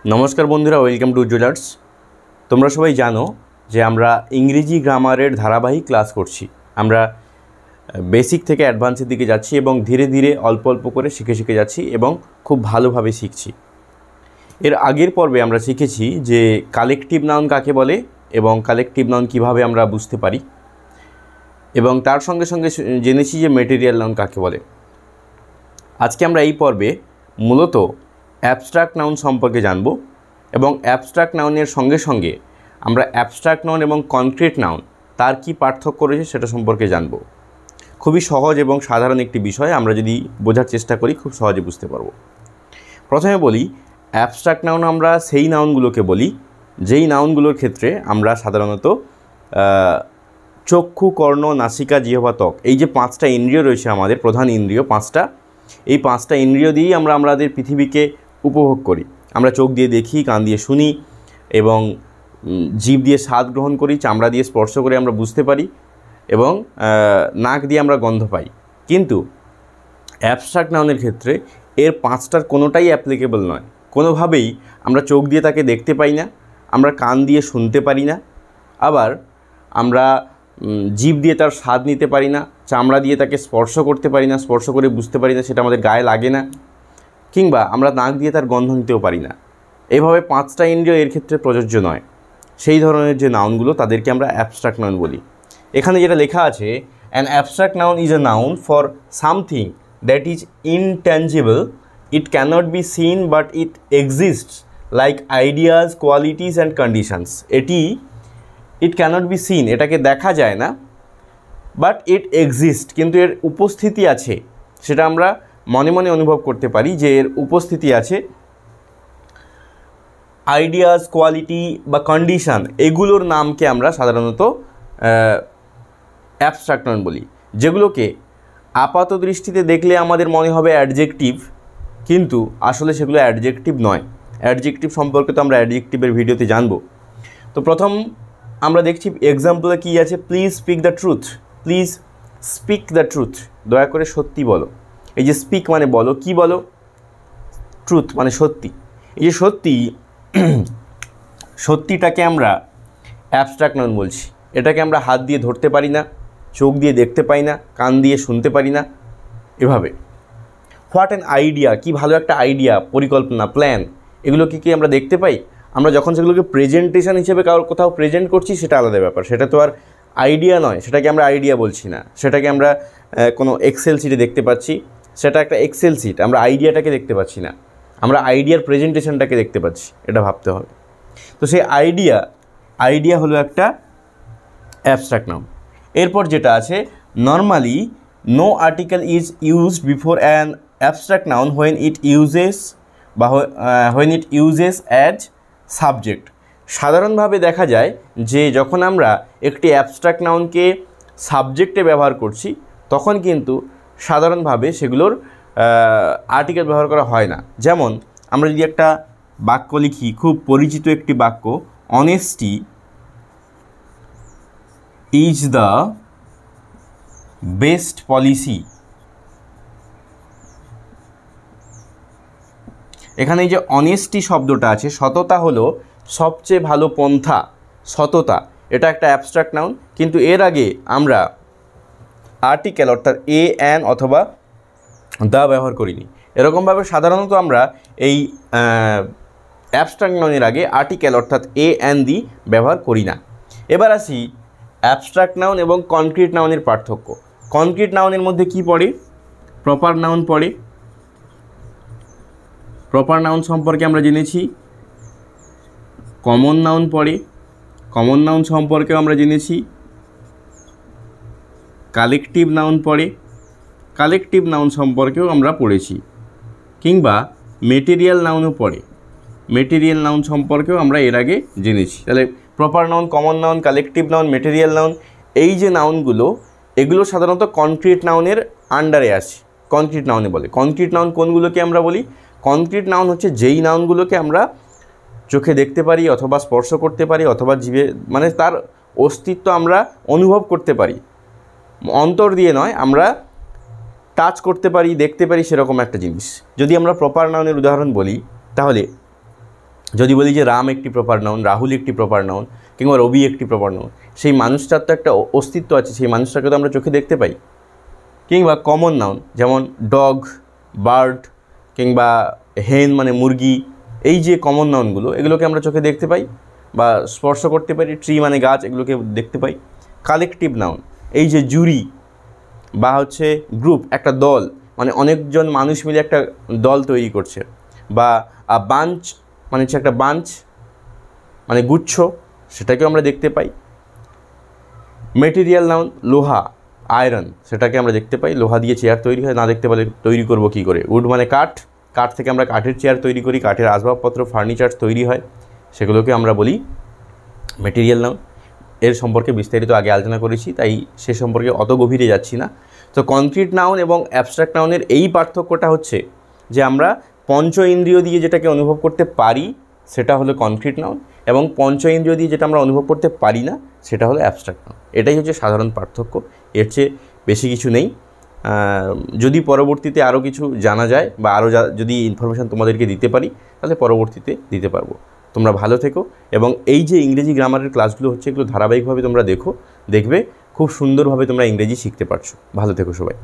नमस्कार बंधुरा welcome to ज्वेलार्स। তোমরা সবাই জানো যে আমরা ইংরেজি গ্রামারের ধারাবাহিক ক্লাস করছি। আমরা বেসিক থেকে অ্যাডভান্সের দিকে যাচ্ছি এবং ধীরে ধীরে অল্প অল্প করে শিখে যাচ্ছি এবং খুব ভালোভাবে শিখছি। এর আগের পর্বে আমরা শিখেছি যে কালেকটিভ নাউন কাকে বলে এবং কালেকটিভ নাউন কিভাবে আমরা বুঝতে পারি, এবং তার সঙ্গে সঙ্গে জেনেছি যে ম্যাটেরিয়াল নাউন কাকে বলে। আজকে আমরা এই পর্বে মূলত অ্যাবস্ট্রাক্ট নাউন সম্পর্কে জানব এবং অ্যাবস্ট্রাক্ট নাউনের সঙ্গে সঙ্গে আমরা অ্যাবস্ট্রাক্ট নাউন এবং কনক্রিট নাউন তার কি পার্থক্য রয়েছে সেটা সম্পর্কে জানব। খুবই সহজ এবং সাধারণ একটি বিষয়, আমরা যদি বোঝার চেষ্টা করি খুব সহজে বুঝতে পারব। প্রথমে বলি, অ্যাবস্ট্রাক্ট নাউন আমরা সেই নাউনগুলোকে বলি যেই নাউনগুলোর ক্ষেত্রে আমরা সাধারণত চক্ষু, কর্ণ, নাসিকা, জিহ্বা, ত্বক, এই যে পাঁচটা ইন্দ্রিয় রয়েছে আমাদের, প্রধান ইন্দ্রিয় পাঁচটা, এই পাঁচটা ইন্দ্রিয় দিয়েই আমরা আমাদের পৃথিবীকে উপভোগ করি। আমরা চোখ দিয়ে দেখি, কান দিয়ে শুনি এবং জিভ দিয়ে স্বাদ গ্রহণ করি, চামড়া দিয়ে স্পর্শ করে আমরা বুঝতে পারি এবং নাক দিয়ে আমরা গন্ধ পাই। কিন্তু অ্যাবস্ট্রাক্ট নাউনের ক্ষেত্রে এর পাঁচটার কোনোটাই অ্যাপ্লিকেবল নয়। কোনোভাবেই আমরা চোখ দিয়ে তাকে দেখতে পাই না, আমরা কান দিয়ে শুনতে পারি না, আবার আমরা জিভ দিয়ে তার স্বাদ নিতে পারি না, চামড়া দিয়ে তাকে স্পর্শ করতে পারি না, স্পর্শ করে বুঝতে পারি না, সেটা আমাদের গায়ে লাগে না, কিংবা আমরা নাক দিয়ে তার গন্ধ নিতেও পারি না। এইভাবে পাঁচটা ইন্দ্রিয় এর ক্ষেত্রে প্রযোজ্য নয়। সেই ধরনের যে নাউনগুলো তাদেরকে আমরা অ্যাবস্ট্রাক্ট নাউন বলি। এখানে যেটা লেখা আছে, an abstract noun is a noun for something that is intangible, it cannot be seen but it exists like ideas, qualities and conditions. It cannot be seen, এটাকে দেখা যায় না, বাট ইট এক্সিস্ট, কিন্তু এর উপস্থিতি আছে, সেটা আমরা মনে মনে অনুভব করতে পারি যে এর উপস্থিতি আছে। আইডিয়াস, কোয়ালিটি বা কন্ডিশন, এগুলোর নামকে আমরা সাধারণত অ্যাবস্ট্রাক্ট নাউন বলি, যেগুলোকে আপাত দৃষ্টিতে দেখলে আমাদের মনে হবে অ্যাডজেক্টিভ, কিন্তু আসলে সেগুলো অ্যাডজেক্টিভ নয়। অ্যাডজেক্টিভ সম্পর্কে তো আমরা অ্যাডজেক্টিভের ভিডিওতে জানবো। তো প্রথম আমরা দেখছি এক্সাম্পলে কী আছে, please speak the truth. Please speak the truth, দয়া করে সত্যি বলো। এই যে স্পিক মানে বলো, কি বলো? ট্রুথ মানে সত্যি। এই যে সত্যিটাকে আমরা অ্যাবস্ট্রাক্ট নাউন বলছি। এটাকে আমরা হাত দিয়ে ধরতে পারি না, চোখ দিয়ে দেখতে পাই না, কান দিয়ে শুনতে পারি না। এভাবে হোয়াট অ্যান আইডিয়া, কি ভালো একটা আইডিয়া, পরিকল্পনা, প্ল্যান, এগুলো কি আমরা দেখতে পাই। আমরা যখন সেগুলোকে প্রেজেন্টেশন হিসেবে কোথাও প্রেজেন্ট করছি সেটা আলাদা ব্যাপার, সেটা তো আর আইডিয়া নয়, সেটাকে আমরা আইডিয়া বলছি না। সেটাকে আমরা কোনো এক্সেল শিটে দেখতে পাচ্ছি, সেটা একটা এক্সেল শিট, আমরা আইডিয়াটাকে দেখতে পাচ্ছি না, আমরা আইডিয়ার প্রেজেন্টেশনটাকে দেখতে পাচ্ছি, এটা ভাবতে হবে। তো সেই আইডিয়া হলো একটা অ্যাবস্ট্রাক্ট নাউন। এরপর যেটা আছে, normally no article is used before an abstract noun when it uses as subject. সাধারণভাবে দেখা যায় যে যখন আমরা একটি অ্যাবস্ট্রাক্ট নাউনকে সাবজেক্টে ব্যবহার করছি তখন কিন্তু সাধারণভাবে সেগুলোর আর্টিকেল ব্যবহার করা হয় না। যেমন আমরা যদি একটা বাক্য লিখি, খুব পরিচিত একটি বাক্য, honesty is the best policy. এখানে এই যে অনেস্টি শব্দটা আছে, সততা হলো সবচেয়ে ভালো পন্থা, সততা, এটা একটা অ্যাবস্ট্রাক্ট নাউন, কিন্তু এর আগে আমরা আর্টিকেল অর্থাৎ এ, অ্যান অথবা দ্য ব্যবহার করিনি। এরকমভাবে সাধারণত আমরা এই অ্যাবস্ট্রাক্ট নাউনের আগে আর্টিকেল অর্থাৎ এ, অ্যান, দি ব্যবহার করি না। এবার আসি অ্যাবস্ট্রাক্ট নাউন এবং কনক্রিট নাউনের পার্থক্য। কনক্রিট নাউনের মধ্যে কি পড়ে? প্রপার নাউন পড়ে। প্রপার নাউন সম্পর্কে আমরা জেনেছি। কমন নাউন পড়ে, কমন নাউন সম্পর্কেও আমরা জেনেছি। কালেকটিভ নাউন পড়ে, কালেকটিভ নাউন সম্পর্কেও আমরা পড়েছি। কিংবা মেটেরিয়াল নাউনও পড়ে, মেটেরিয়াল নাউন সম্পর্কেও আমরা এর আগে জেনেছি। তাহলে proper noun, common noun, collective noun, material noun, এই যে নাউনগুলো, এগুলো সাধারণত কনক্রিট নাউনের আন্ডারে আসে, কনক্রিট নাউনে বলে। কনক্রিট নাউন কোনগুলোকে আমরা বলি? কনক্রিট নাউন হচ্ছে যেই নাউনগুলোকে আমরা চোখে দেখতে পারি অথবা স্পর্শ করতে পারি অথবা জিভে, মানে তার অস্তিত্ব আমরা অনুভব করতে পারি, অন্তর দিয়ে নয়, আমরা টাচ করতে পারি, দেখতে পারি, সেরকম একটা জিনিস। যদি আমরা প্রপার নাউনের উদাহরণ বলি তাহলে যদি বলি যে রাম একটি প্রপার নাউন, রাহুল একটি প্রপার নাউন, কিংবা রবি একটি প্রপার নাউন, সেই মানুষটার তো একটা অস্তিত্ব আছে, সেই মানুষটাকে তো আমরা চোখে দেখতে পাই। কিংবা কমন নাউন যেমন ডগ, বার্ড, কিংবা হেন মানে মুরগি, এই যে কমন নাউনগুলো, এগুলোকে আমরা চোখে দেখতে পাই বা স্পর্শ করতে পারি। ট্রি মানে গাছ, এগুলোকে দেখতে পাই। কালেকটিভ নাউন, এই যে জুরি বা হচ্ছে গ্রুপ, একটা দল, মানে অনেকজন মানুষ মিলে একটা দল তৈরি করছে। বা বাঞ্চ মানে হচ্ছে একটা বাঞ্চ মানে গুচ্ছ, সেটাকেও আমরা দেখতে পাই। মেটেরিয়াল নাউন, লোহা, আয়রন, সেটাকে আমরা দেখতে পাই। লোহা দিয়ে চেয়ার তৈরি হয়, না দেখতে পারলে তৈরি করব কী করে। উড মানে কাঠ, কাঠ থেকে আমরা কাঠের চেয়ার তৈরি করি, কাঠের আসবাবপত্র, ফার্নিচার তৈরি হয়, সেগুলোকে আমরা বলি মেটেরিয়াল নাউন। এর সম্পর্কে বিস্তারিত আগে আলোচনা করেছি, তাই সে সম্পর্কে অত গভীরে যাচ্ছি না। তো কনক্রিট নাউন এবং অ্যাবস্ট্রাক্ট নাউনের এই পার্থক্যটা হচ্ছে যে আমরা পঞ্চ ইন্দ্রিয় দিয়ে যেটাকে অনুভব করতে পারি সেটা হলো কনক্রিট নাউন, এবং পঞ্চ ইন্দ্রিয় দিয়ে যেটা আমরা অনুভব করতে পারি না সেটা হলো অ্যাবস্ট্রাক্ট নাউন। এটাই হচ্ছে সাধারণ পার্থক্য, এর চেয়ে বেশি কিছু নেই। যদি পরবর্তীতে আরও কিছু জানা যায় বা আরও যদি ইনফরমেশান তোমাদেরকে দিতে পারি, তাহলে পরবর্তীতে দিতে পারবো। তোমরা ভালো থেকো, এবং এই যে ইংরেজি গ্রামারের ক্লাসগুলো হচ্ছে এগুলো ধারাবাহিকভাবে তোমরা দেখবে খুব সুন্দরভাবে তোমরা ইংরেজি শিখতে পারছো। ভালো থেকো সবাই।